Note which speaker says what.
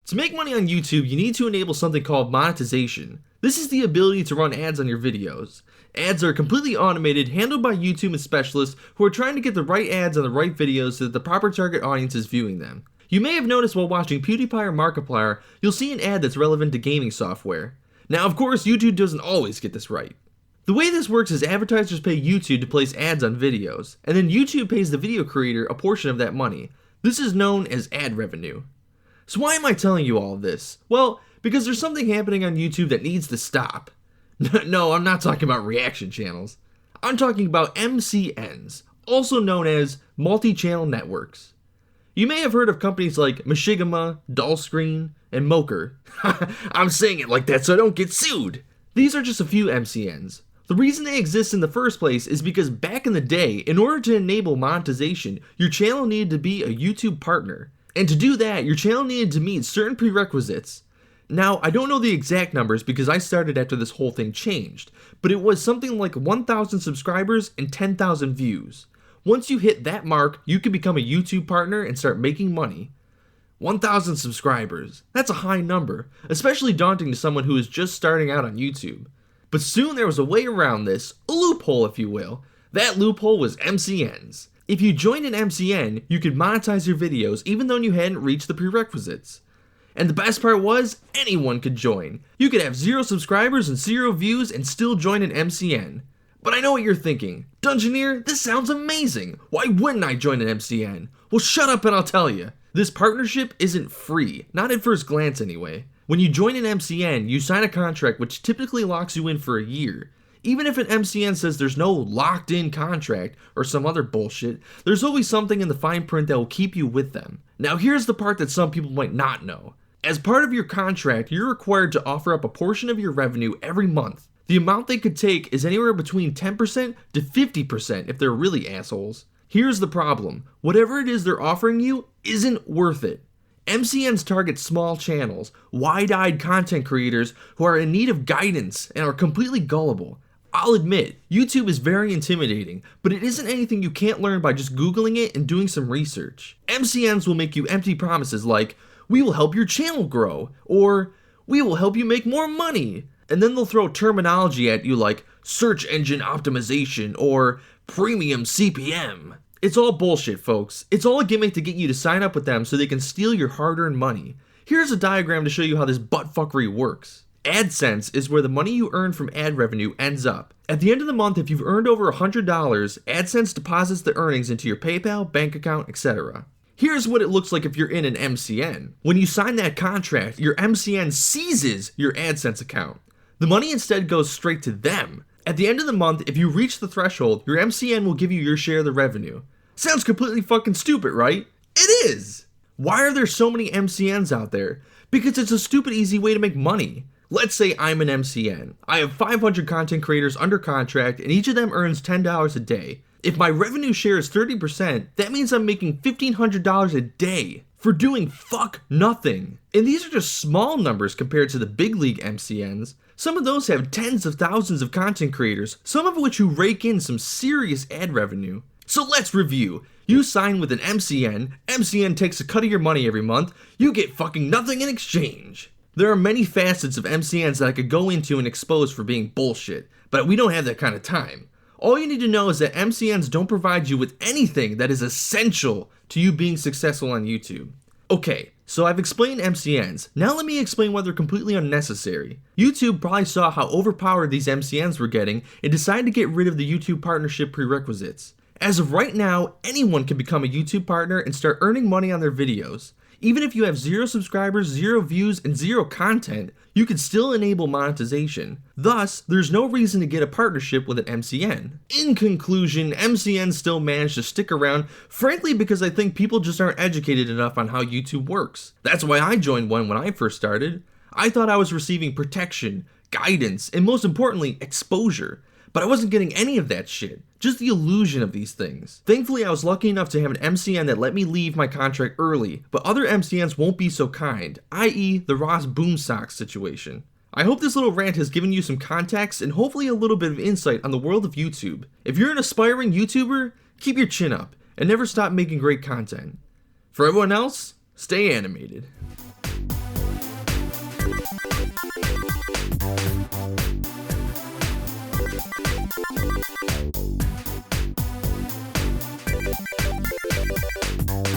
Speaker 1: To make money on YouTube, you need to enable something called monetization. This is the ability to run ads on your videos. Ads are completely automated, handled by YouTube and specialists who are trying to get the right ads on the right videos so that the proper target audience is viewing them. You may have noticed while watching PewDiePie or Markiplier, you'll see an ad that's relevant to gaming software. Now, of course, YouTube doesn't always get this right. The way this works is advertisers pay YouTube to place ads on videos, and then YouTube pays the video creator a portion of that money. This is known as ad revenue. So why am I telling you all of this? Well, because there's something happening on YouTube that needs to stop. No, I'm not talking about reaction channels. I'm talking about MCNs, also known as multi-channel networks. You may have heard of companies like Mashigama, Dullscreen, and Moker. I'm saying it like that so I don't get sued. These are just a few MCNs. The reason they exist in the first place is because back in the day, in order to enable monetization, your channel needed to be a YouTube partner. And to do that, your channel needed to meet certain prerequisites. Now, I don't know the exact numbers because I started after this whole thing changed, but it was something like 1,000 subscribers and 10,000 views. Once you hit that mark, you can become a YouTube partner and start making money. 1,000 subscribers. That's a high number, especially daunting to someone who is just starting out on YouTube. But soon there was a way around this, a loophole if you will. That loophole was MCNs. If you joined an MCN, you could monetize your videos even though you hadn't reached the prerequisites. And the best part was, anyone could join. You could have 0 subscribers and 0 views and still join an MCN. But I know what you're thinking. Dungeoneer, this sounds amazing. Why wouldn't I join an MCN? Well, shut up and I'll tell you. This partnership isn't free, not at first glance anyway. When you join an MCN, you sign a contract which typically locks you in for a year. Even if an MCN says there's no locked-in contract or some other bullshit, there's always something in the fine print that will keep you with them. Now here's the part that some people might not know. As part of your contract, you're required to offer up a portion of your revenue every month. The amount they could take is anywhere between 10% to 50% if they're really assholes. Here's the problem. Whatever it is they're offering you isn't worth it. MCNs target small channels, wide-eyed content creators who are in need of guidance and are completely gullible. I'll admit, YouTube is very intimidating, but it isn't anything you can't learn by just Googling it and doing some research. MCNs will make you empty promises like, "We will help your channel grow," or "We will help you make more money." And then they'll throw terminology at you like search engine optimization or premium CPM. It's all bullshit, folks. It's all a gimmick to get you to sign up with them so they can steal your hard-earned money. Here's a diagram to show you how this buttfuckery works. AdSense is where the money you earn from ad revenue ends up. At the end of the month, if you've earned over $100, AdSense deposits the earnings into your PayPal, bank account, etc. Here's what it looks like if you're in an MCN. When you sign that contract, your MCN seizes your AdSense account. The money instead goes straight to them. At the end of the month, if you reach the threshold, your MCN will give you your share of the revenue. Sounds completely fucking stupid, right? It is! Why are there so many MCNs out there? Because it's a stupid easy way to make money. Let's say I'm an MCN. I have 500 content creators under contract and each of them earns $10 a day. If my revenue share is 30%, that means I'm making $1,500 a day for doing fuck nothing. And these are just small numbers compared to the big league MCNs. Some of those have tens of thousands of content creators, some of which who rake in some serious ad revenue. So let's review. You sign with an MCN, MCN takes a cut of your money every month, you get fucking nothing in exchange. There are many facets of MCNs that I could go into and expose for being bullshit, but we don't have that kind of time. All you need to know is that MCNs don't provide you with anything that is essential to you being successful on YouTube. Okay, so I've explained MCNs, now let me explain why they're completely unnecessary. YouTube probably saw how overpowered these MCNs were getting and decided to get rid of the YouTube partnership prerequisites. As of right now, anyone can become a YouTube partner and start earning money on their videos. Even if you have 0 subscribers, 0 views, and 0 content, you can still enable monetization. Thus, there's no reason to get a partnership with an MCN. In conclusion, MCNs still manage to stick around, frankly because I think people just aren't educated enough on how YouTube works. That's why I joined one when I first started. I thought I was receiving protection, guidance, and most importantly, exposure. But I wasn't getting any of that shit, just the illusion of these things. Thankfully, I was lucky enough to have an MCN that let me leave my contract early, but other MCNs won't be so kind, i.e. the Ross Boomsocks situation. I hope this little rant has given you some context and hopefully a little bit of insight on the world of YouTube. If you're an aspiring YouTuber, keep your chin up and never stop making great content. For everyone else, stay animated.